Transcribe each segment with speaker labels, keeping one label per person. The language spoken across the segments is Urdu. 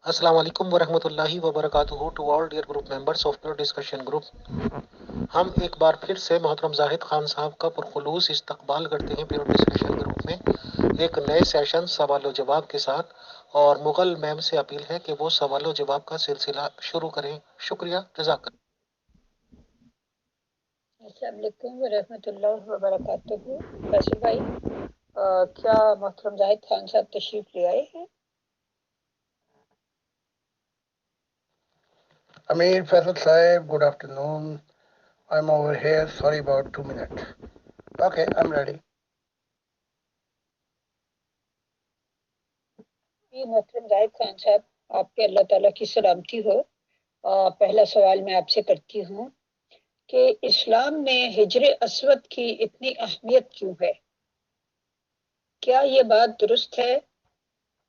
Speaker 1: السلام علیکم ورحمۃ اللہ وبرکاتہ to all dear group members of pure discussion group. ہم ایک بار پھر سے محترم زاہد خان صاحب کا پرخلوص استقبال کرتے ہیں پیور ڈسکشن گروپ میں ایک نئے سیشن سوال و جواب کے ساتھ. اور مغل میم سے اپیل ہے کہ وہ سوال و جواب کا سلسلہ شروع کریں. شکریہ. جزاک اللہ.
Speaker 2: السلام علیکم ورحمۃ اللہ وبرکاتہ. فیصل بھائی، کیا محترم زاہد خان صاحب تشریف لے آئے ہیں؟
Speaker 3: Amir Faisal Saib, good afternoon. I'm over here. Sorry about 2 minutes. Okay, I'm ready.
Speaker 2: جی محترم زاہد خان صاحب، آپ پہ اللہ تعالیٰ کی سلامتی ہو. پہلا سوال میں آپ سے کرتی ہوں کہ اسلام میں حجر اسود کی اتنی اہمیت کیوں ہے؟ کیا یہ بات درست ہے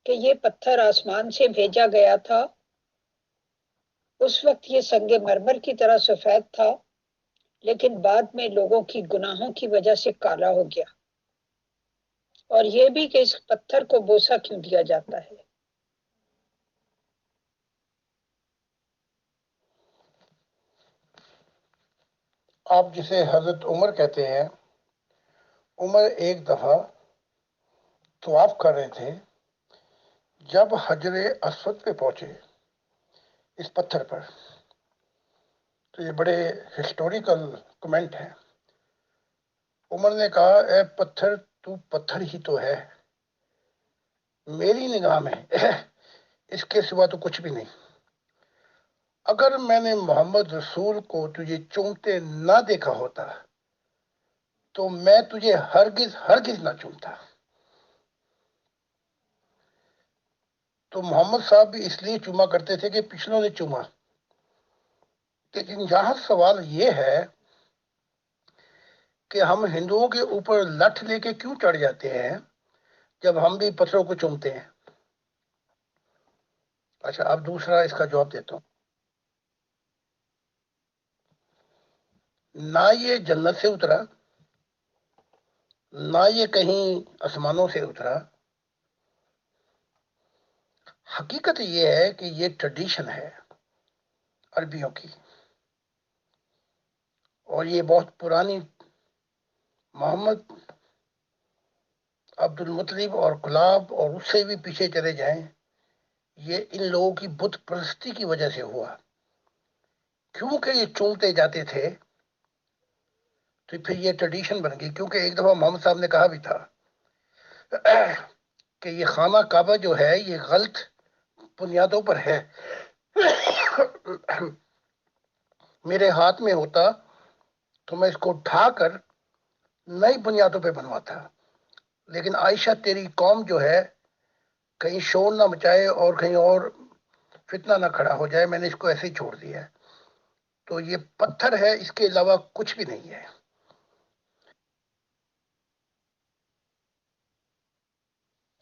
Speaker 2: کہ یہ پتھر آسمان سے بھیجا گیا تھا؟ اس وقت یہ سنگ مرمر کی طرح سفید تھا، لیکن بعد میں لوگوں کی گناہوں کی وجہ سے کالا ہو گیا. اور یہ بھی کہ اس پتھر کو بوسہ کیوں دیا جاتا ہے؟
Speaker 3: آپ جسے حضرت عمر کہتے ہیں، عمر ایک دفعہ طواف کر رہے تھے. جب حجر اسود پہ پہنچے اس پتھر پر، تو یہ بڑے ہسٹوریکل کمنٹ ہے. عمر نے کہا، اے پتھر، تو پتھر ہی تو ہے، میری نگاہ میں اس کے سوا تو کچھ بھی نہیں. اگر میں نے محمد رسول کو تجھے چومتے نہ دیکھا ہوتا تو میں تجھے ہرگز ہرگز نہ چومتا. تو محمد صاحب بھی اس لیے چوما کرتے تھے کہ پچھلوں نے چوما. لیکن یہاں سوال یہ ہے کہ ہم ہندوؤں کے اوپر لٹھ لے کے کیوں چڑھ جاتے ہیں جب ہم بھی پتھروں کو چومتے ہیں؟ اچھا، اب دوسرا اس کا جواب دیتا ہوں. نہ یہ جنت سے اترا، نہ یہ کہیں آسمانوں سے اترا. حقیقت یہ ہے کہ یہ ٹریڈیشن ہے عربیوں کی، اور یہ بہت پرانی. محمد، عبد المطلب اور گلاب اور اس سے بھی پیچھے چلے جائیں، یہ ان لوگوں کی بت پرستی کی وجہ سے ہوا. کیونکہ یہ چومتے جاتے تھے تو پھر یہ ٹریڈیشن بن گئی. کیونکہ ایک دفعہ محمد صاحب نے کہا بھی تھا کہ یہ خانہ کعبہ جو ہے یہ غلط بنیادوں پر ہے. میرے ہاتھ میں ہوتا تو میں اس کو ڈھا کر نئی بنیادوں پہ بنواتا. لیکن عائشہ تیری قوم جو ہے کہیں شور نہ مچائے اور کہیں اور فتنہ نہ کھڑا ہو جائے، میں نے اس کو ایسے ہی چھوڑ دیا ہے. تو یہ پتھر ہے، اس کے علاوہ کچھ بھی نہیں ہے.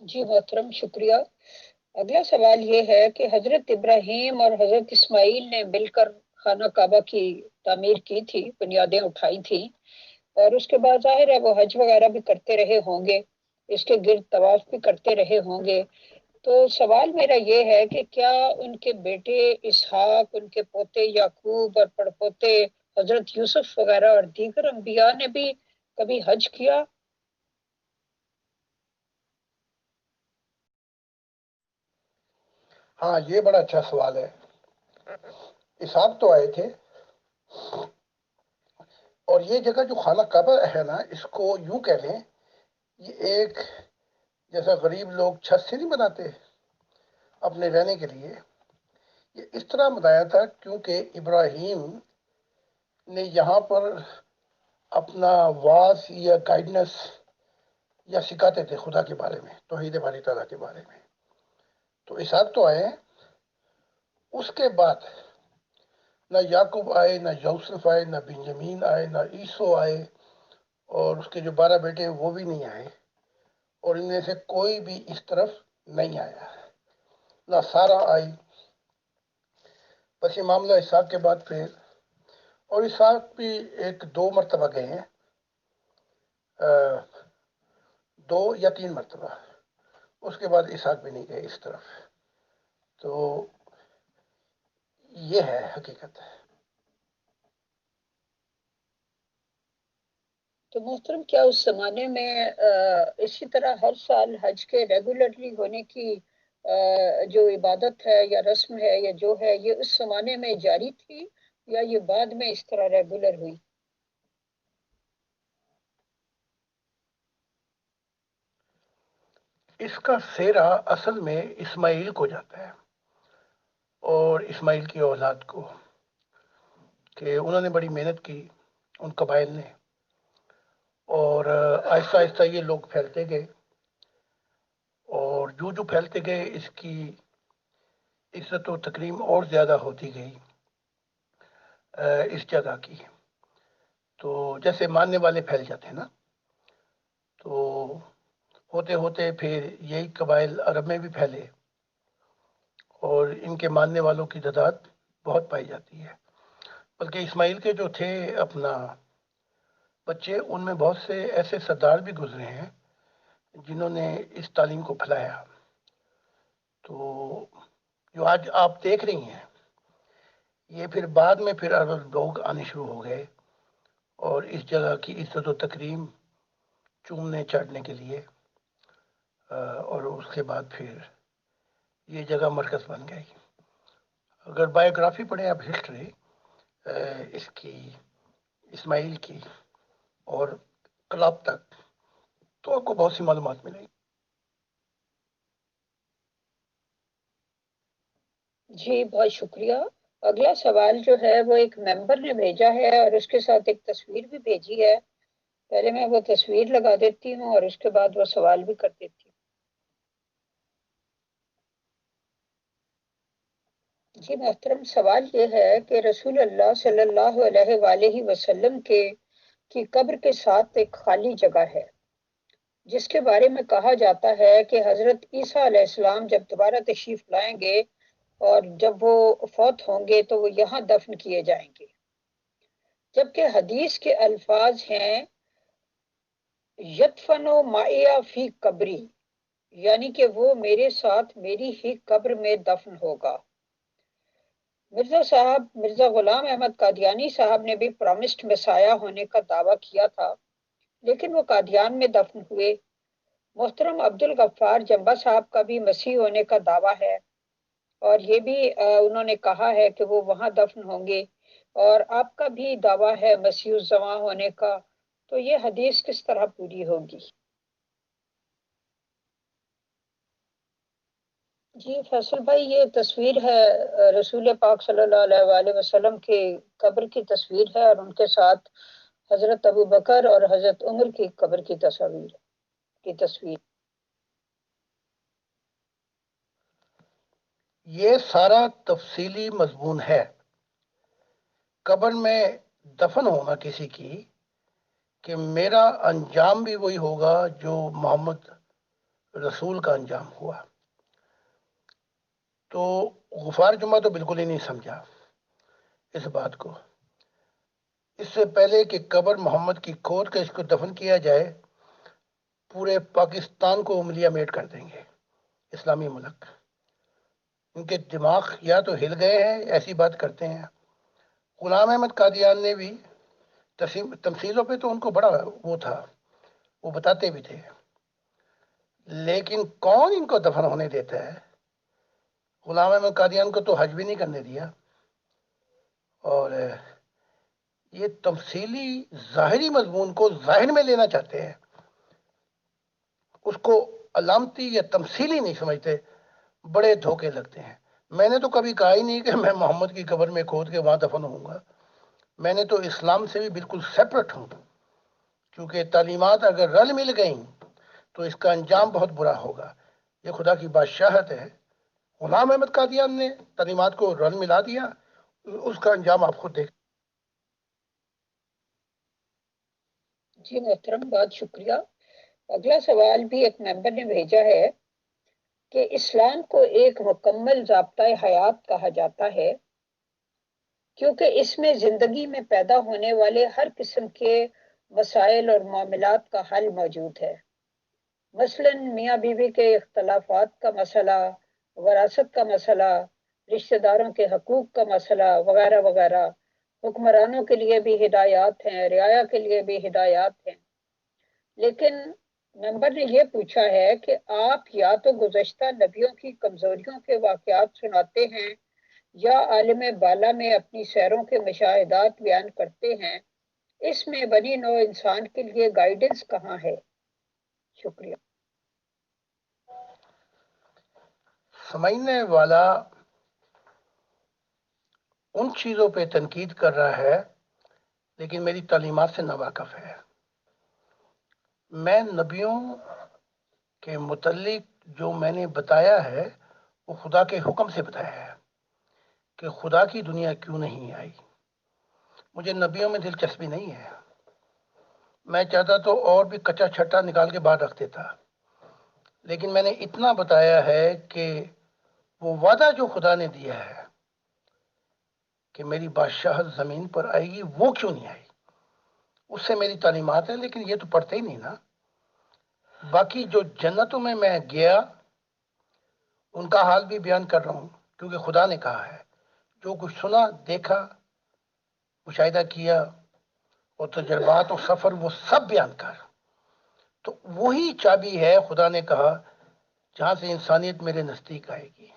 Speaker 2: جی محترم، شکریہ. اگلا سوال یہ ہے کہ حضرت ابراہیم اور حضرت اسماعیل نے مل کر خانہ کعبہ کی تعمیر کی تھی، بنیادیں اٹھائی تھی، اور اس کے بعد ظاہر ہے وہ حج وغیرہ بھی کرتے رہے ہوں گے، اس کے گرد طواف بھی کرتے رہے ہوں گے. تو سوال میرا یہ ہے کہ کیا ان کے بیٹے اسحاق، ان کے پوتے یعقوب اور پڑپوتے حضرت یوسف وغیرہ اور دیگر انبیاء نے بھی کبھی حج کیا؟
Speaker 3: ہاں، یہ بڑا اچھا سوال ہے. اسحاق تو آئے تھے، اور یہ جگہ جو خانہ کعبہ ہے نا، اس کو یوں کہہ لیں، یہ ایک جیسا غریب لوگ چھت سے نہیں بناتے اپنے رہنے کے لیے، یہ اس طرح بنایا تھا کیونکہ ابراہیم نے یہاں پر اپنا واز یا گائیڈنس یا سکھاتے تھے خدا کے بارے میں، توحید باری تعالیٰ کے بارے میں. تو اسحاق تو آئے ہیں. اس کے بعد نہ یعقوب آئے، نہ یوسف آئے، نہ بنجمین آئے، نہ عیسو آئے، اور اس کے جو 12 بیٹے ہیں وہ بھی نہیں آئے، اور ان میں سے کوئی بھی اس طرف نہیں آیا. نہ سارا آئی. بس یہ معاملہ اسحاق کے بعد پھر، اور اسحاق بھی ایک 2 مرتبہ گئے ہیں، 2 یا 3 مرتبہ. اس کے بعد اسحاق بھی نہیں گئے اس طرف. تو یہ ہے حقیقت.
Speaker 2: تو محترم، کیا اس زمانے میں اسی طرح ہر سال حج کے ریگولرلی ہونے کی جو عبادت ہے یا رسم ہے یا جو ہے، یہ اس زمانے میں جاری تھی یا یہ بعد میں اس طرح ریگولر ہوئی؟
Speaker 3: اس کا سیرا اصل میں اسماعیل کو جاتا ہے اور اسماعیل کی اولاد کو، کہ انہوں نے بڑی محنت کی ان قبائل نے، اور آہستہ آہستہ یہ لوگ پھیلتے گئے، اور جو پھیلتے گئے اس کی عزت و تکریم اور زیادہ ہوتی گئی اس جگہ کی. تو جیسے ماننے والے پھیل جاتے ہیں نا، تو ہوتے ہوتے پھر یہی قبائل عرب میں بھی پھیلے اور ان کے ماننے والوں کی تعداد بہت پائی جاتی ہے. بلکہ اسماعیل کے جو تھے اپنا بچے، ان میں بہت سے ایسے سردار بھی گزرے ہیں جنہوں نے اس تعلیم کو پھیلایا. تو جو آج آپ دیکھ رہی ہیں، یہ پھر بعد میں پھر عرب لوگ آنے شروع ہو گئے اور اس جگہ کی عزت و تکریم چومنے چاٹنے کے لیے، اور اس کے بعد پھر یہ جگہ مرکز بن گئی. اگر بایوگرافی پڑھیں آپ، ہسٹری اس کی اسماعیل کی اور کلاب تک، تو آپ کو بہت سی معلومات ملیں گی.
Speaker 2: جی بہت شکریہ. اگلا سوال جو ہے وہ ایک ممبر نے بھیجا ہے اور اس کے ساتھ ایک تصویر بھی بھیجی ہے. پہلے میں وہ تصویر لگا دیتی ہوں اور اس کے بعد وہ سوال بھی کر دیتی ہوں. جی محترم، سوال یہ ہے کہ رسول اللہ صلی اللہ علیہ وآلہ وسلم کی قبر کے ساتھ ایک خالی جگہ ہے جس کے بارے میں کہا جاتا ہے کہ حضرت عیسیٰ علیہ السلام جب دوبارہ تشریف لائیں گے اور جب وہ فوت ہوں گے تو وہ یہاں دفن کیے جائیں گے، جبکہ حدیث کے الفاظ ہیں یدفنو معیا فی قبری، یعنی کہ وہ میرے ساتھ میری ہی قبر میں دفن ہوگا. مرزا غلام احمد قادیانی صاحب نے بھی پرامسڈ مسایہ ہونے کا دعویٰ کیا تھا، لیکن وہ قادیان میں دفن ہوئے. محترم عبدالغفار جمبا صاحب کا بھی مسیح ہونے کا دعویٰ ہے اور یہ بھی انہوں نے کہا ہے کہ وہ وہاں دفن ہوں گے، اور آپ کا بھی دعویٰ ہے مسیح الزماں ہونے کا. تو یہ حدیث کس طرح پوری ہوگی؟ جی فیصل بھائی، یہ تصویر ہے رسول پاک صلی اللہ علیہ وآلہ وسلم کے قبر کی تصویر ہے، اور ان کے ساتھ حضرت ابو بکر اور حضرت عمر کی قبر کی تصویر.
Speaker 3: یہ سارا تفصیلی مضمون ہے. قبر میں دفن ہونا کسی کی، کہ میرا انجام بھی وہی ہوگا جو محمد رسول کا انجام ہوا. تو غفار جمعہ تو بالکل ہی نہیں سمجھا اس بات کو. اس سے پہلے کہ قبر محمد کی کھود کے اس کو دفن کیا جائے، پورے پاکستان کو انگلیاں میٹ کر دیں گے اسلامی ملک. ان کے دماغ یا تو ہل گئے ہیں، ایسی بات کرتے ہیں. غلام احمد قادیان نے بھی تمثیلوں پہ تو ان کو بڑا وہ تھا، وہ بتاتے بھی تھے، لیکن کون ان کو دفن ہونے دیتا ہے؟ غلام احمد قادیان کو تو حج بھی نہیں کرنے دیا. اور یہ تمثیلی ظاہری مضمون کو ظاہر میں لینا چاہتے ہیں، اس کو علامتی یا تمثیلی نہیں سمجھتے. بڑے دھوکے لگتے ہیں. میں نے تو کبھی کہا ہی نہیں کہ میں محمد کی قبر میں کھود کے وہاں دفن ہوں گا. میں نے تو اسلام سے بھی بالکل سیپریٹ ہوں، کیونکہ تعلیمات اگر رل مل گئیں تو اس کا انجام بہت برا ہوگا. یہ خدا کی بادشاہت ہے. غلام احمد قادیان نے تعلیمات کو رل ملا دیا، اس کا انجام آپ خود دیکھ.
Speaker 2: جی محترم، بہت شکریہ. اگلا سوال بھی ایک ممبر نے بھیجا ہے کہ اسلام کو ایک مکمل ضابطۂ حیات کہا جاتا ہے کیونکہ اس میں زندگی میں پیدا ہونے والے ہر قسم کے مسائل اور معاملات کا حل موجود ہے. مثلا میاں بیوی کے اختلافات کا مسئلہ، وراثت کا مسئلہ، رشتہ داروں کے حقوق کا مسئلہ وغیرہ وغیرہ۔ حکمرانوں کے لیے بھی ہدایات ہیں، رعایا کے لیے بھی ہدایات ہیں۔ لیکن ممبر نے یہ پوچھا ہے کہ آپ یا تو گزشتہ نبیوں کی کمزوریوں کے واقعات سناتے ہیں یا عالم بالا میں اپنی سیروں کے مشاہدات بیان کرتے ہیں، اس میں بنی نوع انسان کے لیے گائیڈنس کہاں ہے؟ شکریہ۔
Speaker 3: سمجھنے والا ان چیزوں پہ تنقید کر رہا ہے لیکن میری تعلیمات سے ناواقف ہے۔ میں نبیوں کے متعلق جو میں نے بتایا ہے وہ خدا کے حکم سے بتایا ہے کہ خدا کی دنیا کیوں نہیں آئی۔ مجھے نبیوں میں دلچسپی نہیں ہے، میں چاہتا تو اور بھی کچا چھٹا نکال کے باہر رکھ دیتا، لیکن میں نے اتنا بتایا ہے کہ وہ وعدہ جو خدا نے دیا ہے کہ میری بادشاہت زمین پر آئے گی، وہ کیوں نہیں آئی، اس سے میری تعلیمات ہے، لیکن یہ تو پڑھتے ہی نہیں نا۔ باقی جو جنتوں میں گیا ان کا حال بھی بیان کر رہا ہوں، کیونکہ خدا نے کہا ہے جو کچھ سنا، دیکھا، مشاہدہ کیا اور تجربات و سفر، وہ سب بیان کر۔ تو وہی چابی ہے، خدا نے کہا، جہاں سے انسانیت میرے نزدیک آئے گی۔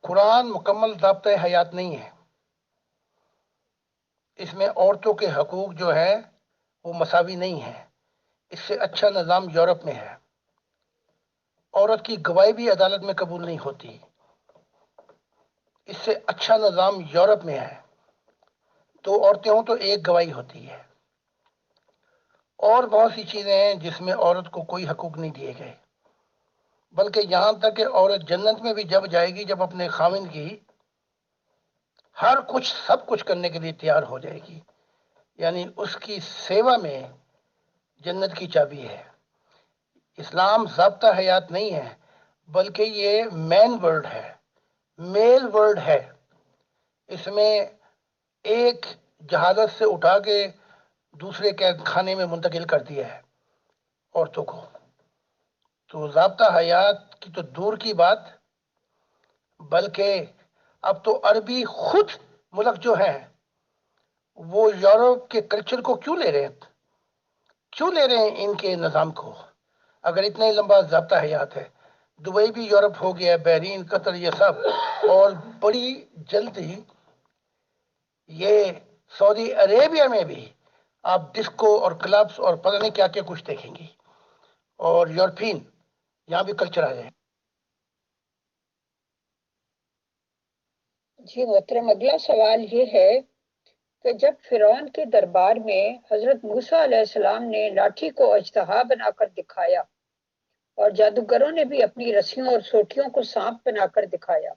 Speaker 3: قرآن مکمل ضابطۂ حیات نہیں ہے، اس میں عورتوں کے حقوق جو ہیں وہ مساوی نہیں ہیں۔ اس سے اچھا نظام یورپ میں ہے، عورت کی گواہی بھی عدالت میں قبول نہیں ہوتی۔ اس سے اچھا نظام یورپ میں ہے، دو عورتیں ہوں تو ایک گواہی ہوتی ہے۔ اور بہت سی چیزیں ہیں جس میں عورت کو کوئی حقوق نہیں دیے گئے، بلکہ یہاں تک کہ عورت جنت میں بھی جب جائے گی، جب اپنے خاوند کی ہر کچھ سب کچھ کرنے کے لیے تیار ہو جائے گی، یعنی اس کی سیوا میں جنت کی چابی ہے۔ اسلام ضابطہ حیات نہیں ہے، بلکہ یہ مین ورلڈ ہے، میل ورلڈ ہے۔ اس میں ایک جہالت سے اٹھا کے دوسرے کے کھانے میں منتقل کر دیا ہے عورتوں کو۔ تو ضابطہ حیات کی تو دور کی بات، بلکہ اب تو عربی خود ملک جو ہیں وہ یورپ کے کلچر کو کیوں لے رہے ہیں ان کے نظام کو؟ اگر اتنا ہی لمبا ضابطہ حیات ہے، دبئی بھی یورپ ہو گیا، بحرین، قطر، یہ سب، اور بڑی جلدی یہ سعودی عربیہ میں بھی آپ ڈسکو اور کلبس اور پتہ نہیں کیا کیا کچھ دیکھیں گی، اور یورپین یہاں بھی کلچر آ جائے۔
Speaker 2: جی محترم، اگلا سوال یہ ہے کہ جب فرعون کے دربار میں حضرت موسیٰ علیہ السلام نے لاٹھی کو اژدہا بنا کر دکھایا اور جادوگروں نے بھی اپنی رسیوں اور سوٹیوں کو سانپ بنا کر دکھایا،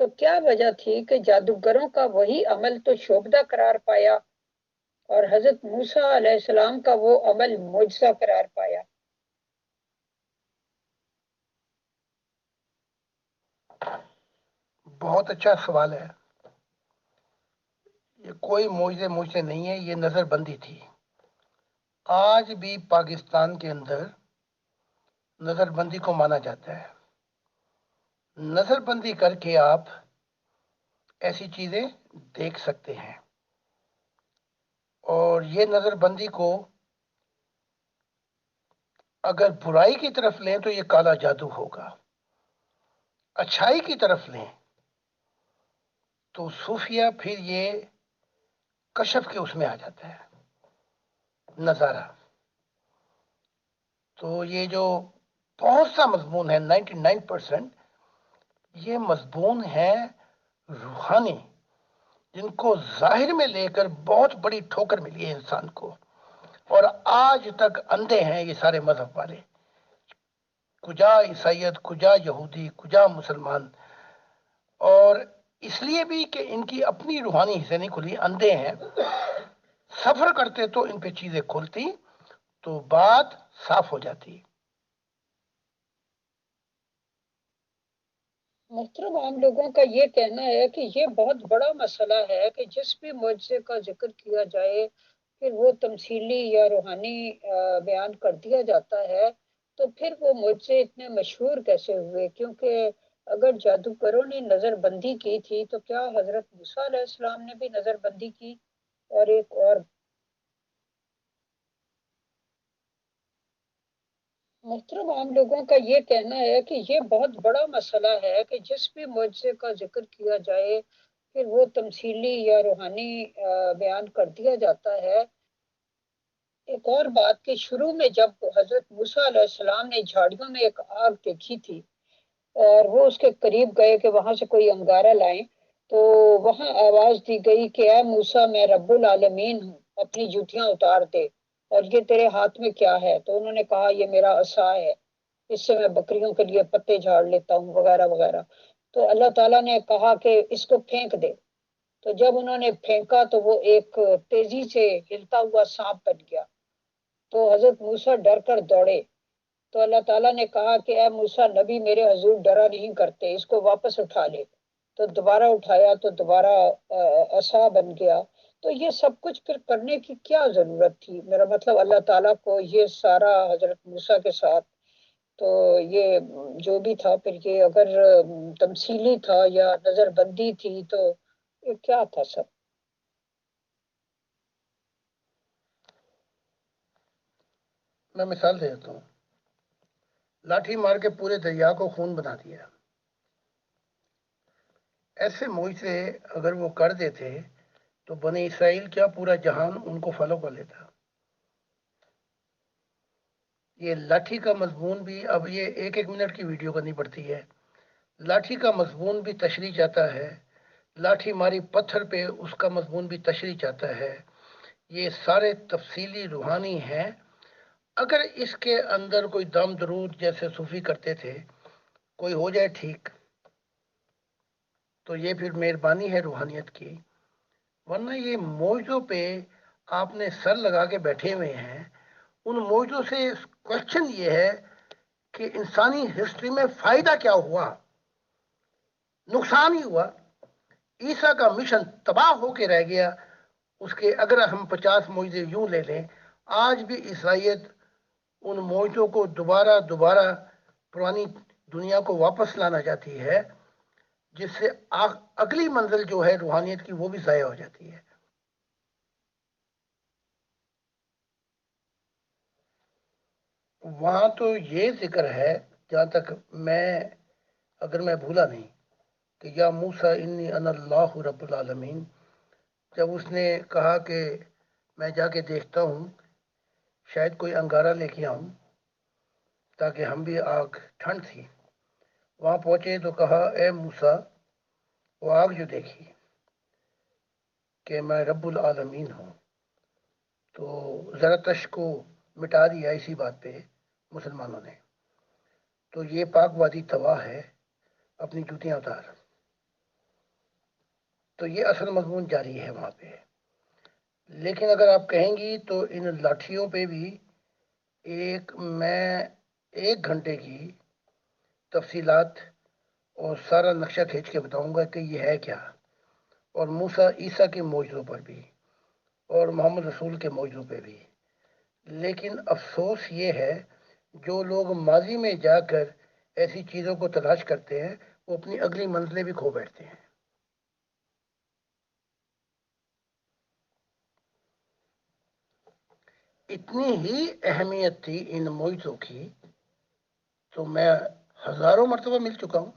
Speaker 2: تو کیا وجہ تھی کہ جادوگروں کا وہی عمل تو شوبدہ قرار پایا اور حضرت موسیٰ علیہ السلام کا وہ عمل معجزہ قرار پایا؟
Speaker 3: بہت اچھا سوال ہے۔ یہ کوئی معجزے نہیں ہے، یہ نظر بندی تھی۔ آج بھی پاکستان کے اندر نظر بندی کو مانا جاتا ہے۔ نظر بندی کر کے آپ ایسی چیزیں دیکھ سکتے ہیں، اور یہ نظر بندی کو اگر برائی کی طرف لیں تو یہ کالا جادو ہوگا، اچھائی کی طرف لیں تو صوفیہ، پھر یہ کشف کے اس میں آ جاتا ہے نظارہ۔ تو یہ جو بہت سا مضمون ہے، 99%، یہ مضمون ہے روحانی، جن کو ظاہر میں لے کر بہت بڑی ٹھوکر ملی ہے انسان کو، اور آج تک اندھے ہیں یہ سارے مذہب والے، کجا عیسائیت، کجا یہودی، کجا مسلمان، اور اس لیے بھی کہ ان کی اپنی روحانی حصے نہیں کھلی، اندھے ہیں۔ سفر کرتے تو ان پہ چیزیں کھلتی تو بات صاف ہو جاتی۔
Speaker 2: محترم، عام لوگوں کا یہ کہنا ہے کہ یہ بہت بڑا مسئلہ ہے کہ جس بھی معجزے کا ذکر کیا جائے پھر وہ تمثیلی یا روحانی بیان کر دیا جاتا ہے، تو پھر وہ معجزے اتنے مشہور کیسے ہوئے؟ کیونکہ اگر جادوگروں نے نظر بندی کی تھی تو کیا حضرت موسیٰ علیہ السلام نے بھی نظر بندی کی؟ اور ایک اور محترم، عام لوگوں کا یہ کہنا ہے کہ یہ بہت بڑا مسئلہ ہے کہ جس بھی معجزے کا ذکر کیا جائے پھر وہ تمثیلی یا روحانی بیان کر دیا جاتا ہے۔ ایک اور بات کہ شروع میں جب حضرت موسیٰ علیہ السلام نے جھاڑیوں میں ایک آگ دیکھی تھی اور وہ اس کے قریب گئے کہ وہاں سے کوئی انگارہ لائیں، تو وہاں آواز دی گئی کہ اے موسیٰ، میں رب العالمین ہوں، اپنی جوتیاں اتار دے، اور یہ تیرے ہاتھ میں کیا ہے؟ تو انہوں نے کہا یہ میرا عصا ہے، اس سے میں بکریوں کے لیے پتے جھاڑ لیتا ہوں وغیرہ وغیرہ۔ تو اللہ تعالیٰ نے کہا کہ اس کو پھینک دے، تو جب انہوں نے پھینکا تو وہ ایک تیزی سے ہلتا ہوا سانپ بن گیا، تو حضرت موسیٰ ڈر کر دوڑے۔ تو اللہ تعالیٰ نے کہا کہ اے موسیٰ، نبی میرے حضور ڈرا نہیں کرتے، اس کو واپس اٹھا لے۔ تو دوبارہ اٹھایا تو دوبارہ عصا بن گیا۔ تو یہ سب کچھ پھر کرنے کی کیا ضرورت تھی؟ میرا مطلب اللہ تعالیٰ کو یہ سارا حضرت موسیٰ کے ساتھ، تو یہ جو بھی تھا پھر یہ اگر تمثیلی تھا یا نظر بندی تھی تو یہ کیا تھا سب؟
Speaker 3: میں مثال دے دیتا ہوں، لاٹھی مار کے پورے دریا کو خون بنا دیا۔ ایسے معجزے اگر وہ کر دیتے تو بنی اسرائیل کیا پورا جہان ان کو فالو کر لیتا؟ یہ لاٹھی کا مضمون بھی اب یہ ایک ایک منٹ کی ویڈیو کرنی پڑتی ہے، لاٹھی کا مضمون بھی تشریح چاہتا ہے، لاٹھی ماری پتھر پہ اس کا مضمون بھی تشریح چاہتا ہے۔ یہ سارے تفصیلی روحانی ہیں۔ اگر اس کے اندر کوئی دم درود جیسے صوفی کرتے تھے کوئی ہو جائے ٹھیک تو یہ پھر مہربانی ہے روحانیت کی، ورنہ یہ معجزوں پہ آپ نے سر لگا کے بیٹھے ہوئے ہیں۔ ان معجزوں سے کوشچن یہ ہے کہ انسانی ہسٹری میں فائدہ کیا ہوا؟ نقصان ہی ہوا۔ عیسیٰ کا مشن تباہ ہو کے رہ گیا۔ اس کے اگر ہم 50 معجزے یوں لے لیں، آج بھی عیسائیت ان معجزوں کو دوبارہ پرانی دنیا کو واپس لانا چاہتی ہے، جس سے اگلی منزل جو ہے روحانیت کی وہ بھی ضائع ہو جاتی ہے۔ وہاں تو یہ ذکر ہے، جہاں تک اگر میں بھولا نہیں، کہ یا موسیٰ انی انا اللہ رب العالمین، جب اس نے کہا کہ میں جا کے دیکھتا ہوں شاید کوئی انگارہ لے کے آؤں تاکہ ہم بھی آگ، ٹھنڈ تھی، وہاں پہنچے تو کہا اے موسیٰ، وہ آگ جو دیکھی کہ میں رب العالمین ہوں، تو زرتشت کو مٹا دیا اسی بات پہ مسلمانوں نے۔ تو یہ پاک وادی تباہ ہے، اپنی جوتیاں اتار۔ تو یہ اصل مضمون جاری ہے وہاں پہ۔ لیکن اگر آپ کہیں گی تو ان لاٹھیوں پہ بھی میں 1 گھنٹے کی تفصیلات اور سارا نقشہ کھینچ کے بتاؤں گا کہ یہ ہے کیا، اور عیسیٰ کے معجزوں پر بھی اور محمد رسول کے معجزوں پہ بھی۔ لیکن افسوس یہ ہے جو لوگ ماضی میں جا کر ایسی چیزوں کو تلاش کرتے ہیں وہ اپنی اگلی منزلیں بھی کھو بیٹھتے ہیں۔ اتنی ہی اہمیت تھی ان معجزوں کی تو میں ہزاروں مرتبہ مل چکا ہوں۔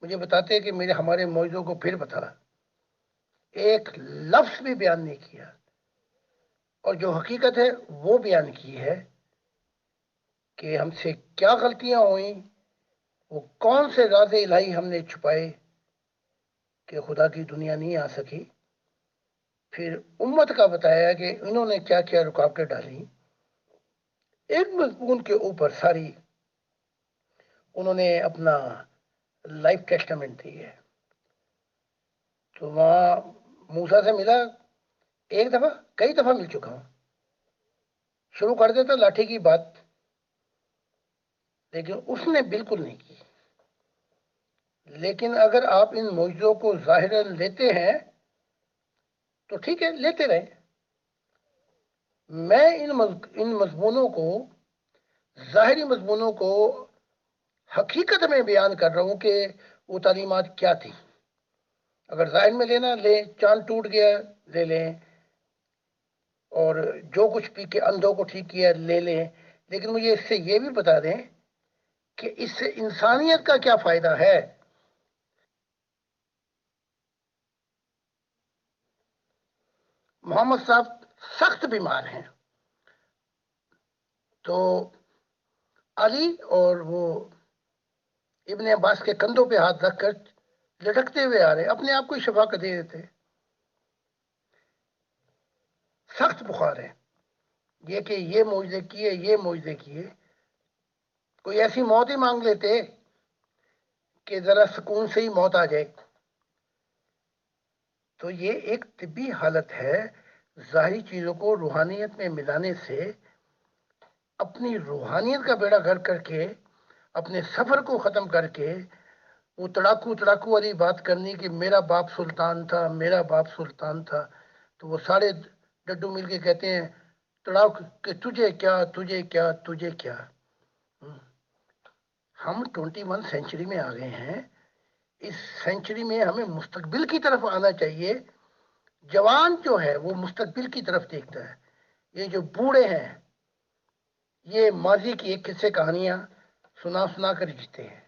Speaker 3: مجھے بتاتے کہ ہمارے معجزوں کو پھر بتا، ایک لفظ بھی بیان نہیں کیا، اور جو حقیقت ہے وہ بیان کی ہے کہ ہم سے کیا غلطیاں ہوئیں، وہ کون سے راز الہی ہم نے چھپائے کہ خدا کی دنیا نہیں آ سکی۔ پھر امت کا بتایا کہ انہوں نے کیا کیا رکاوٹیں ڈالی، ایک مضمون کے اوپر ساری انہوں نے اپنا لائف ٹیسٹامنٹ دی ہے۔ تو وہاں موسیٰ سے ملا ایک دفعہ، کئی دفعہ مل چکا ہوں، شروع کر دیتا لاٹھی کی بات، لیکن اس نے بالکل نہیں کی۔ لیکن اگر آپ ان معجزوں کو ظاہراً لیتے ہیں تو ٹھیک ہے، لیتے رہیں، میں ان مضمونوں کو، ظاہری مضمونوں کو حقیقت میں بیان کر رہا ہوں کہ وہ تعلیمات کیا تھی. اگر ظاہر میں لینا لیں، چاند ٹوٹ گیا لے لیں، اور جو کچھ پی کے اندھوں کو ٹھیک کیا لے لیں، لیکن مجھے اس سے یہ بھی بتا دیں کہ اس سے انسانیت کا کیا فائدہ ہے. محمد صاحب سخت بیمار ہیں، تو علی اور وہ ابن عباس کے کندھوں پہ ہاتھ رکھ کر لٹکتے ہوئے آ رہے، اپنے آپ کو شفا کر دے دیتے. سخت بخار ہے، یہ کہ یہ معجزے کیے، یہ معجزے کیے. کوئی ایسی موت ہی مانگ لیتے کہ ذرا سکون سے ہی موت آ جائے. تو یہ ایک طبی حالت ہے. ظاہری چیزوں کو روحانیت میں ملانے سے اپنی روحانیت کا بیڑا گرک کر کے، اپنے سفر کو ختم کر کے، وہ تڑاکو والی بات کرنی کہ میرا باپ سلطان تھا، میرا باپ سلطان تھا. تو وہ سارے ڈڈو مل کے کہتے ہیں تڑاک کہ تجھے کیا، تجھے کیا، تجھے کیا. ہم 21 سینچری میں آ گئے ہیں. اس سینچری میں ہمیں مستقبل کی طرف آنا چاہیے. جوان جو ہے وہ مستقبل کی طرف دیکھتا ہے. یہ جو بوڑھے ہیں یہ ماضی کی ایک قصے کہانیاں سنا سنا کر جیتے ہیں.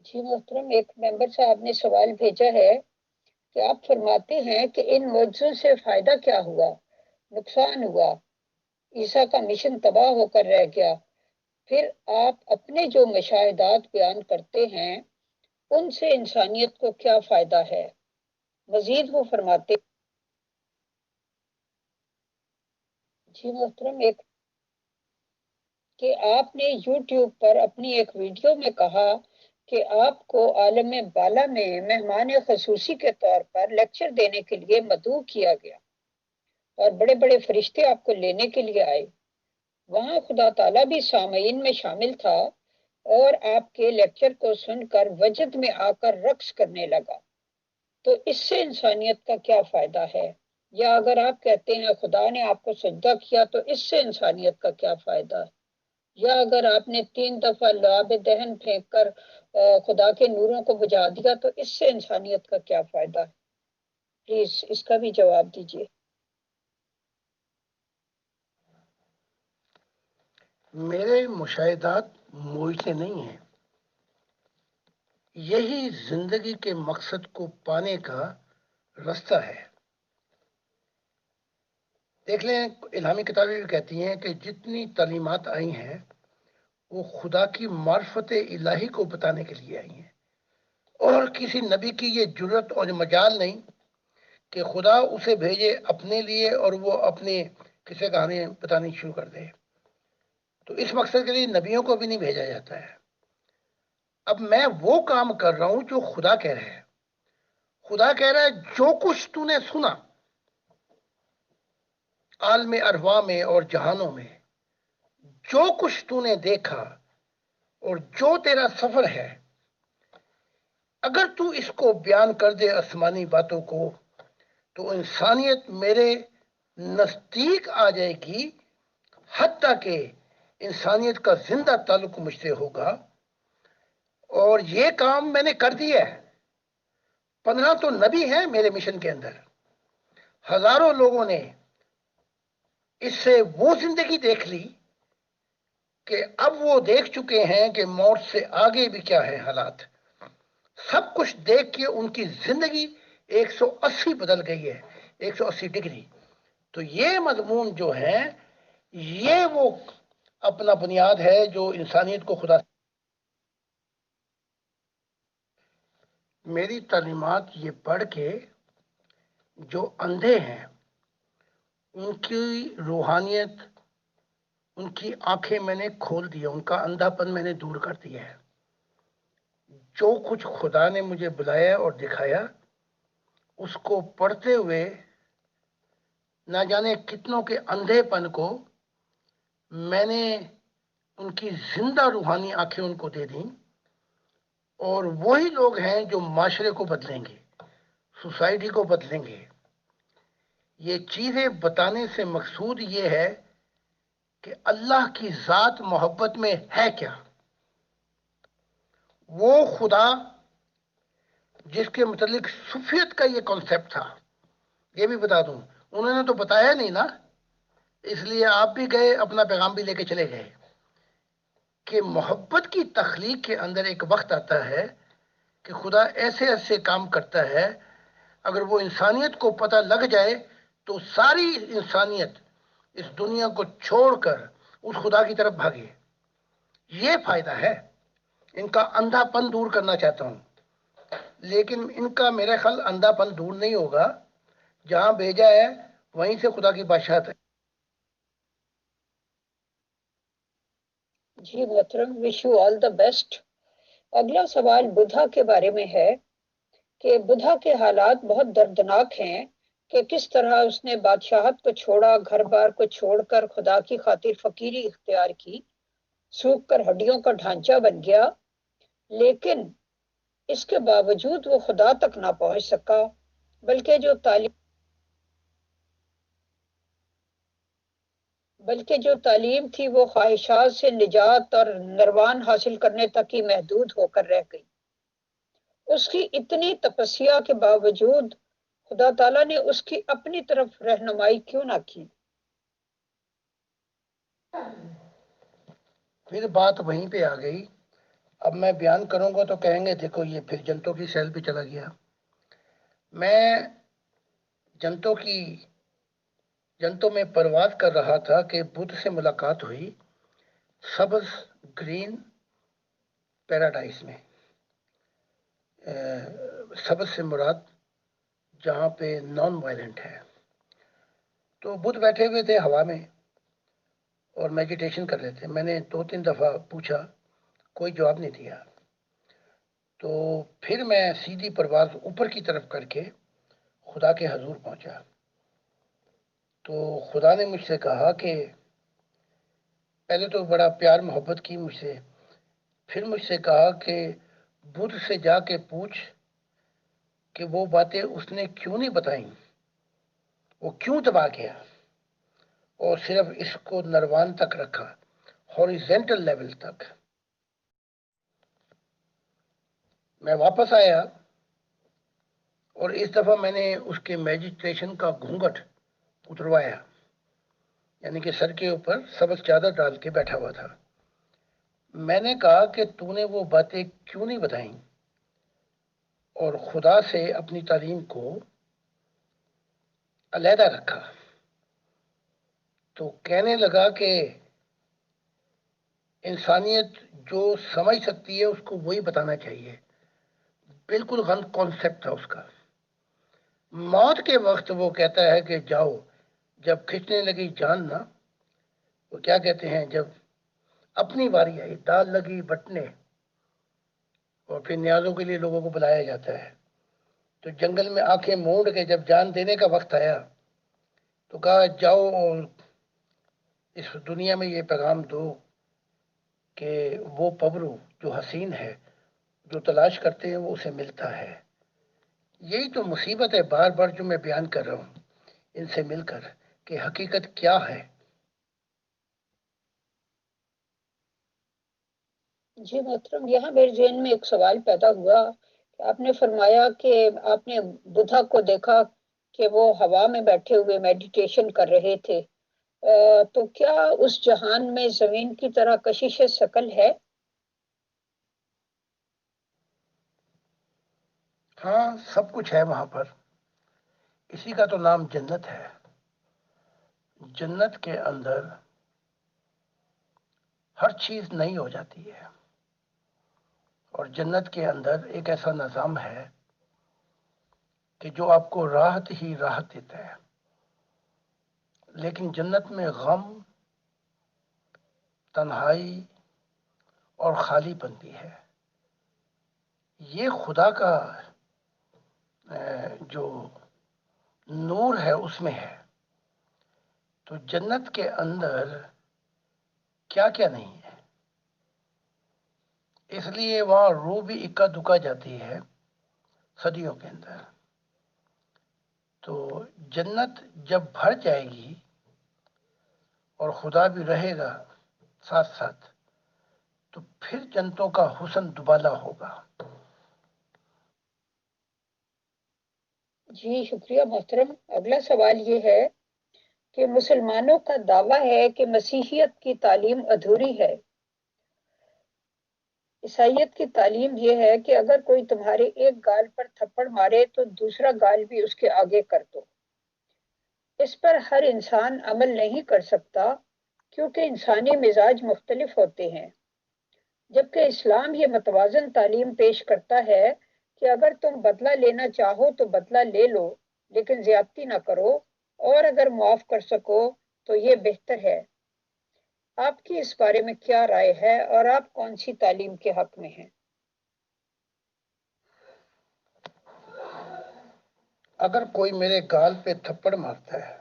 Speaker 2: جی محترم، ایک ممبر صاحب نے سوال بھیجا ہے کہ آپ فرماتے ہیں کہ ان معجزوں سے فائدہ کیا ہوا، نقصان ہوا، عیسیٰ کا مشن تباہ ہو کر رہ گیا. پھر آپ اپنے جو مشاہدات بیان کرتے ہیں ان سے انسانیت کو کیا فائدہ ہے؟ مزید وہ فرماتے جی محترم، ایک کہ آپ نے یوٹیوب پر اپنی ایک ویڈیو میں کہا کہ آپ کو عالم بالا میں مہمان خصوصی کے طور پر لیکچر دینے کے لیے مدعو کیا گیا اور بڑے بڑے فرشتے آپ کو لینے کے لیے آئے. وہاں خدا تعالیٰ بھی سامعین میں شامل تھا اور آپ کے لیکچر کو سن کر وجد میں آ کر رقص کرنے لگا. تو اس سے انسانیت کا کیا فائدہ ہے؟ یا اگر آپ کہتے ہیں خدا نے آپ کو سجدہ کیا تو اس سے انسانیت کا کیا فائدہ ہے؟ یا اگر آپ نے 3 دفعہ لعاب دہن پھینک کر خدا کے نوروں کو بجھا دیا تو اس سے انسانیت کا کیا فائدہ ہے؟ پلیز اس کا بھی جواب دیجیے.
Speaker 3: میرے مشاہدات معجزے نہیں ہیں. یہی زندگی کے مقصد کو پانے کا رستہ ہے. دیکھ لیں، الہامی کتابیں بھی کہتی ہیں کہ جتنی تعلیمات آئی ہیں وہ خدا کی معرفت الہی کو بتانے کے لیے آئی ہیں، اور کسی نبی کی یہ جرت اور مجال نہیں کہ خدا اسے بھیجے اپنے لیے اور وہ اپنے قصے کہانی بتانی شروع کر دے. تو اس مقصد کے لیے نبیوں کو بھی نہیں بھیجا جاتا ہے. اب میں وہ کام کر رہا ہوں جو خدا کہہ رہا ہے. خدا کہہ رہا ہے جو کچھ تو نے سنا عالم ارواح میں اور جہانوں میں، جو کچھ تو نے دیکھا اور جو تیرا سفر ہے، اگر تو اس کو بیان کر دے آسمانی باتوں کو تو انسانیت میرے نزدیک آ جائے گی، حتیٰ کہ انسانیت کا زندہ تعلق مجھ سے ہوگا. اور یہ کام میں نے کر دیا ہے. 15 تو نبی ہیں میرے مشن کے اندر. ہزاروں لوگوں نے اس سے وہ زندگی دیکھ لی کہ اب وہ دیکھ چکے ہیں کہ موت سے آگے بھی کیا ہے حالات. سب کچھ دیکھ کے ان کی زندگی 180 بدل گئی ہے، 180 ڈگری. تو یہ مضمون جو ہے یہ وہ اپنا بنیاد ہے جو انسانیت کو خدا. میری تعلیمات یہ پڑھ کے جو اندھے ہیں ان کی روحانیت، ان کی آنکھیں میں نے کھول دیا، ان کا اندھا پن میں نے دور کر دیا ہے. جو کچھ خدا نے مجھے بلایا اور دکھایا اس کو پڑھتے ہوئے نہ جانے کتنوں کے اندھے پن کو میں نے ان کی زندہ روحانی آنکھیں ان کو دے دیں، اور وہی لوگ ہیں جو معاشرے کو بدلیں گے، سوسائٹی کو بدلیں گے۔ یہ چیزیں بتانے سے مقصود یہ ہے کہ اللہ کی ذات محبت میں ہے کیا۔ وہ خدا جس کے متعلق صوفیت کا یہ کانسیپٹ تھا، یہ بھی بتا دوں، انہوں نے تو بتایا نہیں نا، اس لیے آپ بھی گئے اپنا پیغام بھی لے کے چلے گئے، کہ محبت کی تخلیق کے اندر ایک وقت آتا ہے کہ خدا ایسے ایسے کام کرتا ہے، اگر وہ انسانیت کو پتہ لگ جائے تو ساری انسانیت اس دنیا کو چھوڑ کر اس خدا کی طرف بھاگے۔ یہ فائدہ ہے۔ ان کا اندھا پن دور کرنا چاہتا ہوں، لیکن ان کا میرا خیال اندھا پن دور نہیں ہوگا، جہاں بھیجا ہے وہیں سے خدا کی بادشاہت ہے۔
Speaker 2: جی محترم، wish you all the best. اگلا سوال بدھا کے بارے میں ہے کہ بدھا کے حالات بہت دردناک ہیں، کہ کس طرح اس نے بادشاہت کو چھوڑا، گھر بار کو چھوڑ کر خدا کی خاطر فقیری اختیار کی، سوکھ کر ہڈیوں کا ڈھانچہ بن گیا، لیکن اس کے باوجود وہ خدا تک نہ پہنچ سکا، بلکہ جو تعلیم تھی وہ خواہشات سے نجات اور نروان حاصل کرنے تک ہی محدود ہو کر رہ گئی۔ اس کی اتنی تپسیا کے باوجود خدا تعالیٰ نے اس کی اپنی طرف رہنمائی کیوں نہ کی؟
Speaker 3: پھر بات وہیں پہ آ گئی۔ اب میں بیان کروں گا تو کہیں گے دیکھو یہ پھر جنتوں کی سیل پہ چلا گیا۔ میں جنتوں میں پرواز کر رہا تھا کہ بدھ سے ملاقات ہوئی سبز گرین پیراڈائز میں۔ سبز سے مراد جہاں پہ نان وائلنٹ ہے۔ تو بدھ بیٹھے ہوئے تھے ہوا میں اور میڈیٹیشن کر رہے تھے۔ میں نے 2-3 دفعہ پوچھا، کوئی جواب نہیں دیا۔ تو پھر میں سیدھی پرواز اوپر کی طرف کر کے خدا کے حضور پہنچا۔ تو خدا نے مجھ سے کہا کہ پہلے تو بڑا پیار محبت کی مجھ سے، پھر مجھ سے کہا کہ بدھ سے جا کے پوچھ کہ وہ باتیں اس نے کیوں نہیں بتائیں، وہ کیوں دبا گیا اور صرف اس کو نروان تک رکھا، ہاریزونٹل لیول تک۔ میں واپس آیا اور اس دفعہ میں نے اس کے میڈیٹیشن کا گھونگھٹ اتروایا، یعنی کہ سر کے اوپر سبز چادر ڈال کے بیٹھا ہوا تھا۔ میں نے کہا کہ تو نے وہ باتیں کیوں نہیں بتائیں اور خدا سے اپنی تعلیم کو علیحدہ رکھا؟ تو کہنے لگا کہ انسانیت جو سمجھ سکتی ہے اس کو وہی بتانا چاہیے۔ بالکل غلط کانسیپٹ تھا اس کا۔ موت کے وقت وہ کہتا ہے کہ جاؤ، جب کھنچنے لگی جان نا، وہ کیا کہتے ہیں، جب اپنی باری آئی، دال لگی بٹنے، اور پھر نیازوں کے لیے لوگوں کو بلایا جاتا ہے، تو جنگل میں آنکھیں مونڈ کے جب جان دینے کا وقت آیا تو کہا جاؤ اور اس دنیا میں یہ پیغام دو کہ وہ پبرو جو حسین ہے، جو تلاش کرتے ہیں وہ اسے ملتا ہے۔ یہی تو مصیبت ہے بار بار جو میں بیان کر رہا ہوں ان سے مل کر، کہ حقیقت کیا ہے۔
Speaker 2: جی محترم، یہاں میرے ذہن میں ایک سوال پیدا ہوا کہ آپ نے فرمایا کہ آپ نے بدھا کو دیکھا کہ وہ ہوا میں بیٹھے ہوئے میڈیٹیشن کر رہے تھے، تو کیا اس جہان میں زمین کی طرح کشش ثقل ہے؟
Speaker 3: ہاں، سب کچھ ہے وہاں پر، اسی کا تو نام جنت ہے۔ جنت کے اندر ہر چیز نئی ہو جاتی ہے، اور جنت کے اندر ایک ایسا نظام ہے کہ جو آپ کو راحت ہی راحت دیتا ہے۔ لیکن جنت میں غم، تنہائی اور خالی پن ہے۔ یہ خدا کا جو نور ہے اس میں ہے۔ تو جنت کے اندر کیا کیا نہیں ہے. اس لیے وہاں روح بھی اکا دکا جاتی ہے صدیوں کے اندر. تو جنت جب بھر جائے گی اور خدا بھی رہے گا ساتھ ساتھ، تو پھر جنتوں کا حسن دوبالا ہوگا.
Speaker 2: جی شکریہ محترم. اگلا سوال یہ ہے کہ مسلمانوں کا دعویٰ ہے کہ مسیحیت کی تعلیم ادھوری ہے. عیسائیت کی تعلیم یہ ہے کہ اگر کوئی تمہارے ایک گال پر تھپڑ مارے تو دوسرا گال بھی اس کے آگے کر دو. اس پر ہر انسان عمل نہیں کر سکتا کیونکہ انسانی مزاج مختلف ہوتے ہیں، جبکہ اسلام یہ متوازن تعلیم پیش کرتا ہے کہ اگر تم بدلہ لینا چاہو تو بدلہ لے لو، لیکن زیادتی نہ کرو، اور اگر معاف کر سکو تو یہ بہتر ہے. آپ کی اس بارے میں کیا رائے ہے اور آپ کون سی تعلیم کے حق میں ہیں؟
Speaker 3: اگر کوئی میرے گال پہ تھپڑ مارتا ہے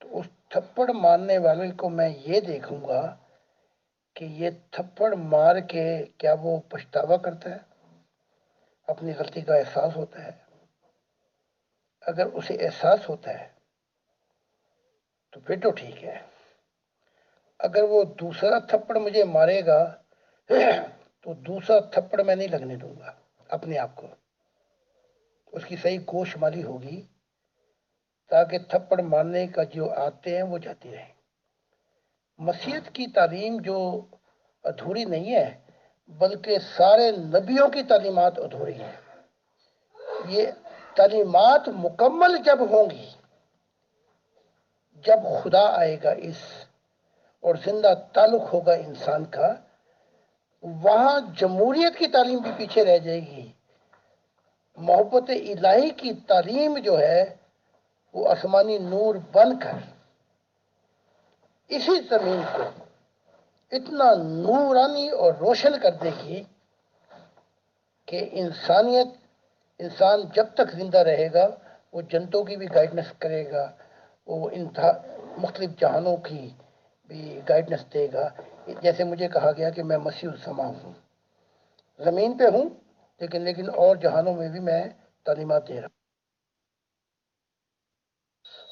Speaker 3: تو اس تھپڑ مارنے والے کو میں یہ دیکھوں گا کہ یہ تھپڑ مار کے کیا وہ پچھتاوا کرتا ہے، اپنی غلطی کا احساس ہوتا ہے. اگر اسے احساس ہوتا ہے تو پھر تو ٹھیک ہے. اگر وہ دوسرا تھپڑ مجھے مارے گا تو دوسرا تھپڑ میں نہیں لگنے دوں گا اپنے آپ کو. اس کی صحیح گوش مالی ہوگی تاکہ تھپڑ مارنے کا جو آتے ہیں وہ جاتے رہیں. مسیحیت کی تعلیم جو ادھوری نہیں ہے بلکہ سارے نبیوں کی تعلیمات ادھوری ہیں. یہ تعلیمات مکمل جب ہوں گی، جب خدا آئے گا اس اور زندہ تعلق ہوگا انسان کا، وہاں جمہوریت کی تعلیم بھی پیچھے رہ جائے گی. محبت الہی کی تعلیم جو ہے وہ آسمانی نور بن کر اسی زمین کو اتنا نورانی اور روشن کر دے گی کہ انسان جب تک زندہ رہے گا وہ جنتوں کی بھی گائیڈنس کرے گا، وہ مختلف جہانوں کی بھی گائیڈنس دے گا. جیسے مجھے کہا گیا کہ میں مسیح الزما ہوں، زمین پہ ہوں لیکن اور جہانوں میں بھی میں تعلیمات دے رہا ہوں.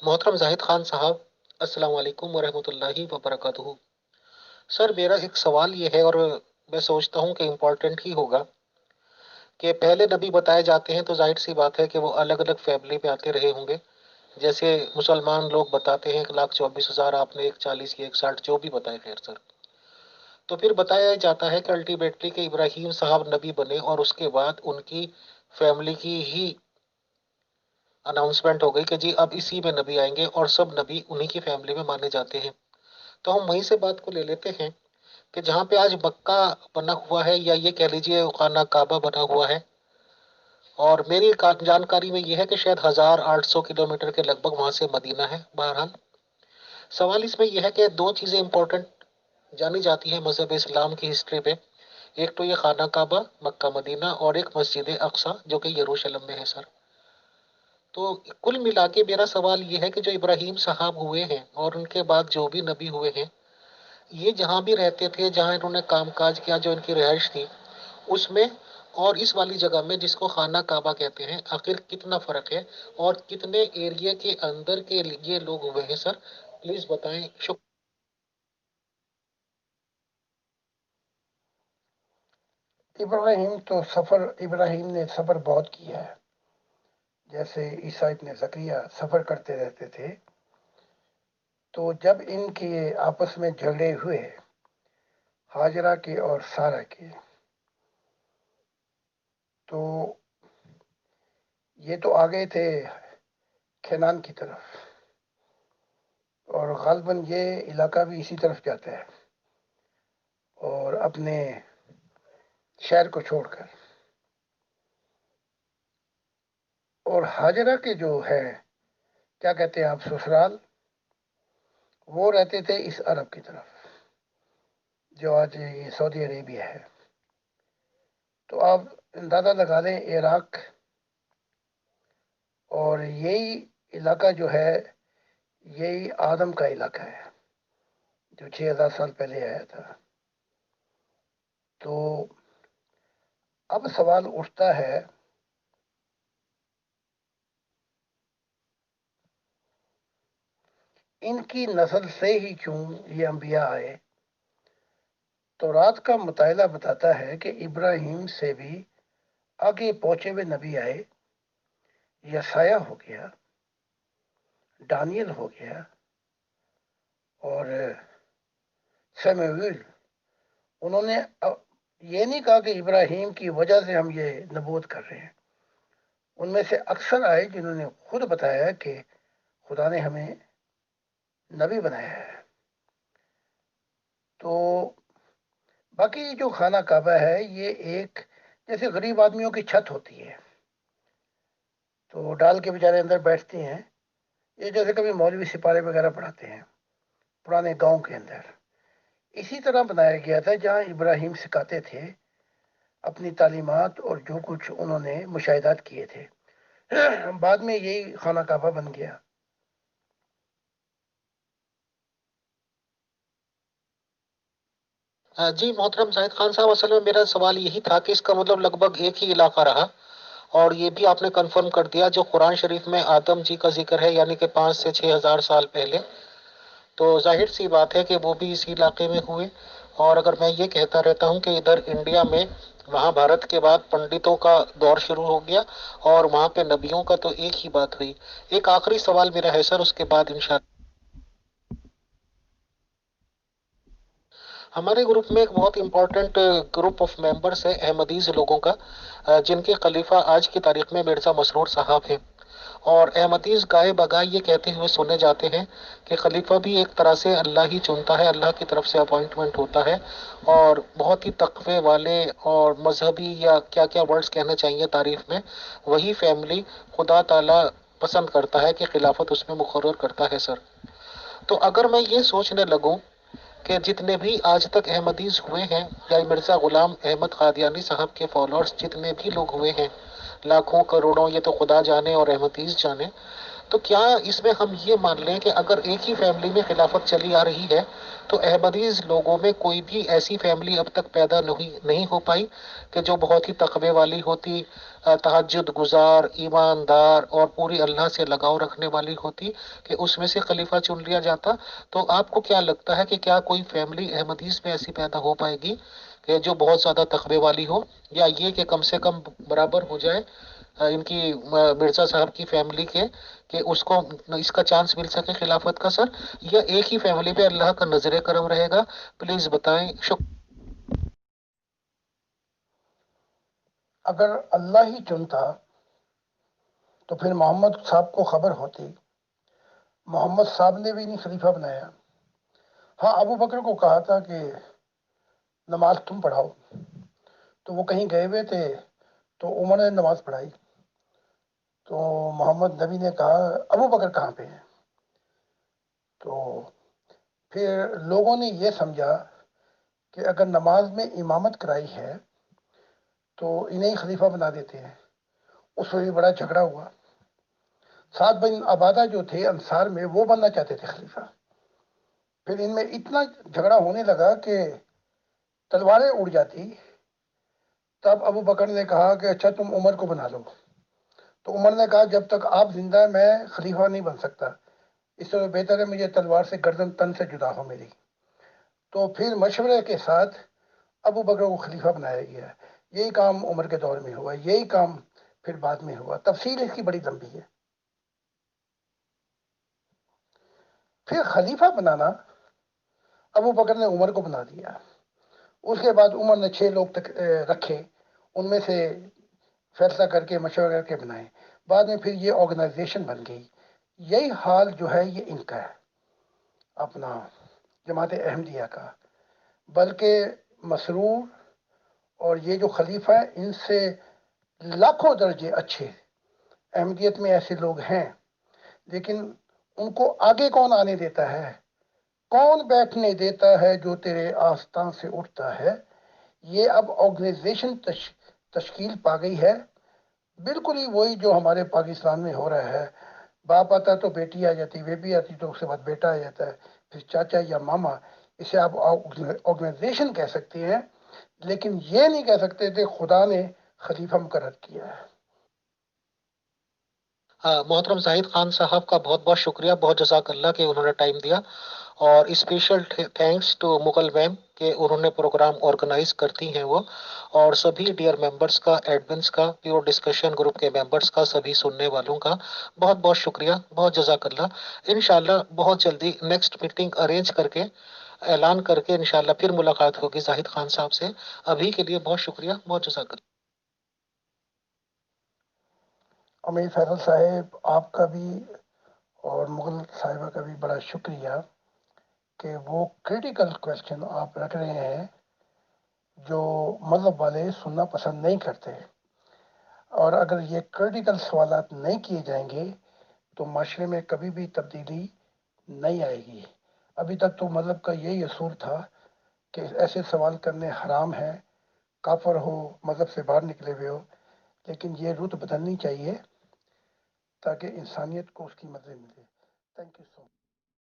Speaker 1: محترم زاہد خان صاحب، السلام علیکم ورحمۃ اللہ وبرکاتہ. سر میرا ایک سوال یہ ہے، اور میں سوچتا ہوں کہ امپورٹنٹ ہی ہوگا، کہ پہلے نبی بتائے جاتے ہیں تو ظاہر سی بات ہے کہ وہ الگ الگ فیملی میں آتے رہے ہوں گے. جیسے مسلمان لوگ بتاتے ہیں 1,24,000، آپ نے 1,40 کی 1,60 جو بھی بتائے. خیر سر، تو پھر بتایا جاتا ہے کہ الٹیمیٹلی کہ ابراہیم صاحب نبی بنے اور اس کے بعد ان کی فیملی کی ہی اناؤنسمنٹ ہو گئی کہ جی اب اسی میں نبی آئیں گے، اور سب نبی انہی کی فیملی میں مانے جاتے ہیں. تو ہم وہیں سے بات کو لے لیتے ہیں کہ جہاں پہ آج مکہ بنا ہوا ہے، یا یہ کہہ لیجیے خانہ کعبہ بنا ہوا ہے، اور میری جانکاری میں یہ ہے کہ شاید 1,800 کلومیٹر کے لگ بھگ وہاں سے مدینہ ہے. بہرحال سوال اس میں یہ ہے کہ دو چیزیں امپورٹنٹ جانی جاتی ہیں مذہب اسلام کی ہسٹری پہ. ایک تو یہ خانہ کعبہ مکہ مدینہ، اور ایک مسجد اقصی جو کہ یروشلم میں ہے. سر تو کل ملا کے میرا سوال یہ ہے کہ جو ابراہیم صاحب ہوئے ہیں اور ان کے بعد جو بھی نبی ہوئے ہیں، یہ جہاں بھی رہتے تھے، جہاں انہوں نے کام کاج کیا، جو ان کی رہائش تھی، اس میں اور اس والی جگہ میں جس کو خانہ کعبہ کہتے ہیں، آخر کتنا فرق ہے اور کتنے ایریا کے اندر کے یہ لوگ ہوئے ہیں؟ سر پلیز بتائیں.
Speaker 3: ابراہیم نے سفر بہت کیا ہے. جیسے عیسیٰ ابن زکریا سفر کرتے رہتے تھے. تو جب ان کے آپس میں جھگڑے ہوئے ہاجرہ کے اور سارہ کے، تو یہ تو آ گئے تھے کینان کی طرف، اور غالباً یہ علاقہ بھی اسی طرف جاتا ہے، اور اپنے شہر کو چھوڑ کر. اور ہاجرہ کے جو ہے کیا کہتے ہیں آپ سسرال، وہ رہتے تھے اس عرب کی طرف جو آج یہ سعودی عربیہ ہے. تو آپ اندازہ لگا لیں عراق، اور یہی علاقہ جو ہے یہی آدم کا علاقہ ہے جو 6000 سال پہلے آیا تھا. تو اب سوال اٹھتا ہے ان کی نسل سے ہی کیوں یہ انبیاء آئے؟ تو رات کا مطالعہ بتاتا ہے کہ ابراہیم سے بھی آگے پہنچے ہوئے نبی آئے. یسایہ ہو گیا، ڈانیل ہو گیا، اور سیموئیل. انہوں نے یہ نہیں کہا کہ ابراہیم کی وجہ سے ہم یہ نبوت کر رہے ہیں. ان میں سے اکثر آئے جنہوں نے خود بتایا کہ خدا نے ہمیں نبی بنایا ہے. تو باقی جو خانہ کعبہ ہے یہ ایک جیسے غریب آدمیوں کی چھت ہوتی ہے، تو ڈال کے بیچارے اندر بیٹھتے ہیں. یہ جیسے کبھی مولوی سپارے وغیرہ پڑھاتے ہیں پرانے گاؤں کے اندر، اسی طرح بنایا گیا تھا جہاں ابراہیم سکھاتے تھے اپنی تعلیمات اور جو کچھ انہوں نے مشاہدات کیے تھے. بعد میں یہی خانہ کعبہ بن گیا.
Speaker 1: جی محترم زاہد خان صاحب، اصل میں میرا سوال یہی تھا کہ اس کا مطلب لگ بھگ ایک ہی علاقہ رہا، اور یہ بھی آپ نے کنفرم کر دیا جو قرآن شریف میں آدم جی کا ذکر ہے، یعنی کہ 5 سے 6 ہزار سال پہلے. تو ظاہر سی بات ہے کہ وہ بھی اسی علاقے میں ہوئے. اور اگر میں یہ کہتا رہتا ہوں کہ ادھر انڈیا میں مہا بھارت کے بعد پنڈتوں کا دور شروع ہو گیا اور وہاں پہ نبیوں کا تو ایک ہی بات ہوئی. ایک آخری سوال میرا ہے سر، اس کے بعد انشاءاللہ. ہمارے گروپ میں ایک بہت امپورٹنٹ گروپ آف ممبرس ہے احمدیز لوگوں کا، جن کے خلیفہ آج کی تاریخ میں مرزا مسرور صاحب ہیں. اور احمدیز گائے بگائے یہ کہتے ہوئے سنے جاتے ہیں کہ خلیفہ بھی ایک طرح سے اللہ ہی چنتا ہے، اللہ کی طرف سے اپوائنٹمنٹ ہوتا ہے. اور بہت ہی تقوی والے اور مذہبی یا کیا کیا ورڈز کہنا چاہیے تعریف میں، وہی فیملی خدا تعالی پسند کرتا ہے کہ خلافت اس میں مقرر کرتا ہے سر. تو اگر میں یہ سوچنے لگوں کہ جتنے بھی آج تک احمدیز ہوئے ہیں یا مرزا غلام احمد قادیانی صاحب کے فالوورز جتنے بھی لوگ ہوئے ہیں، لاکھوں کروڑوں، یہ تو خدا جانے اور احمدیز جانے، تو کیا اس میں ہم یہ مان لیں کہ اگر ایک ہی فیملی میں خلافت چلی آ رہی ہے تو احمدیز لوگوں میں کوئی بھی ایسی فیملی اب تک پیدا نہیں ہو پائی کہ جو بہت ہی تقوی والی ہوتی، تہجد گزار، ایماندار اور پوری اللہ سے لگاؤ رکھنے والی ہوتی، کہ اس میں سے خلیفہ چن لیا جاتا؟ تو آپ کو کیا لگتا ہے کہ کیا کوئی فیملی احمدیز میں ایسی پیدا ہو پائے گی کہ جو بہت زیادہ تقوی والی ہو، یا یہ کہ کم سے کم برابر ہو جائے ان کی مرزا صاحب کی فیملی کے، کہ اس کو اس کا چانس مل سکے خلافت کا سر؟ یا ایک ہی فیملی پہ اللہ کا نظر کرم رہے گا؟ پلیز بتائیں.
Speaker 3: اگر اللہ ہی چنتا تو پھر محمد صاحب کو خبر ہوتی. محمد صاحب نے بھی نہیں خلیفہ بنایا. ہاں، ابو بکر کو کہا تھا کہ نماز تم پڑھاؤ، تو وہ کہیں گئے ہوئے تھے تو عمر نے نماز پڑھائی. تو محمد نبی نے کہا ابو بکر کہاں پہ ہیں؟ تو پھر لوگوں نے یہ سمجھا کہ اگر نماز میں امامت کرائی ہے تو انہیں خلیفہ بنا دیتے ہیں. اس میں بھی بڑا جھگڑا ہوا. سعد بن عبادہ جو تھے انصار میں، وہ بننا چاہتے تھے خلیفہ. پھر ان میں اتنا جھگڑا ہونے لگا کہ تلواریں اڑ جاتی. تب ابو بکر نے کہا کہ اچھا تم عمر کو بنا لو. تو عمر نے کہا جب تک آپ زندہ ہیں میں خلیفہ نہیں بن سکتا، اس سے بہتر ہے مجھے تلوار سے گردن تن سے جدا ہو میری. تو پھر مشورے کے ساتھ ابو بکر کو خلیفہ بنایا گیا. یہی کام عمر کے دور میں ہوا، یہی کام پھر بعد میں ہوا. تفصیل اس کی بڑی لمبی ہے. پھر خلیفہ بنانا ابو بکر نے عمر کو بنا دیا. اس کے بعد عمر نے 6 لوگ تک رکھے، ان میں سے فیصلہ کر کے مشورہ کر کے بنائے. بعد میں پھر یہ آرگنائزیشن بن گئی. یہی حال جو ہے یہ ان کا ہے، اپنا جماعت احمدیہ کا. بلکہ مسرور اور یہ جو خلیفہ ہے ان سے لاکھوں درجے اچھے احمدیت میں ایسے لوگ ہیں، لیکن ان کو آگے کون آنے دیتا ہے؟ کون بیٹھنے دیتا ہے جو تیرے آستان سے اٹھتا ہے؟ یہ اب آرگنائزیشن تشکیل پا گئی ہے. بالکل ہی وہی جو ہمارے پاکستان میں ہو رہا ہے. باپ آتا تو بیٹی آ جاتی، بیٹی آتی تو اس کے بعد بیٹا آ جاتا ہے، پھر چاچا یا ماما. اسے آپ آرگنائزیشن کہہ سکتے ہیں، لیکن یہ نہیں کہہ سکتے کہ خدا نے خلیفہ مقرر کیا ہے۔
Speaker 1: محترم زاہد خان صاحب کا بہت بہت شکریہ، بہت جزاک اللہ کہ انہوں نے ٹائم دیا، اور اسپیشل تھینکس ٹو مغل میم کہ انہوں نے پروگرام آرگنائز کرتی ہیں وہ، اور سبھی ڈیئر ممبرس کا، ایڈمنس کا، پیور ڈسکشن گروپ کے ممبرس کا، سبھی سننے والوں کا بہت بہت شکریہ، بہت جزاک اللہ۔ انشاءاللہ بہت جلدی نیکسٹ میٹنگ ارینج کر کے، اعلان کر کے انشاءاللہ پھر ملاقات ہوگی زاہد خان صاحب سے۔ ابھی کے لیے بہت شکریہ، بہت جزاک اللہ۔
Speaker 3: امیر فیصل صاحب آپ کا بھی اور مغل صاحبہ کا بھی بڑا شکریہ کہ وہ کریٹیکل کویشچن آپ رکھ رہے ہیں جو مذہب والے سننا پسند نہیں کرتے، اور اگر یہ کریٹیکل سوالات نہیں کیے جائیں گے تو معاشرے میں کبھی بھی تبدیلی نہیں آئے گی۔ ابھی تک تو مذہب کا یہی اصول تھا کہ ایسے سوال کرنے حرام ہیں، کافر ہو، مذہب سے باہر نکلے ہوئے ہو، لیکن یہ روت بدلنی چاہیے تاکہ انسانیت کو اس کی مزے ملے۔ Thank you so much.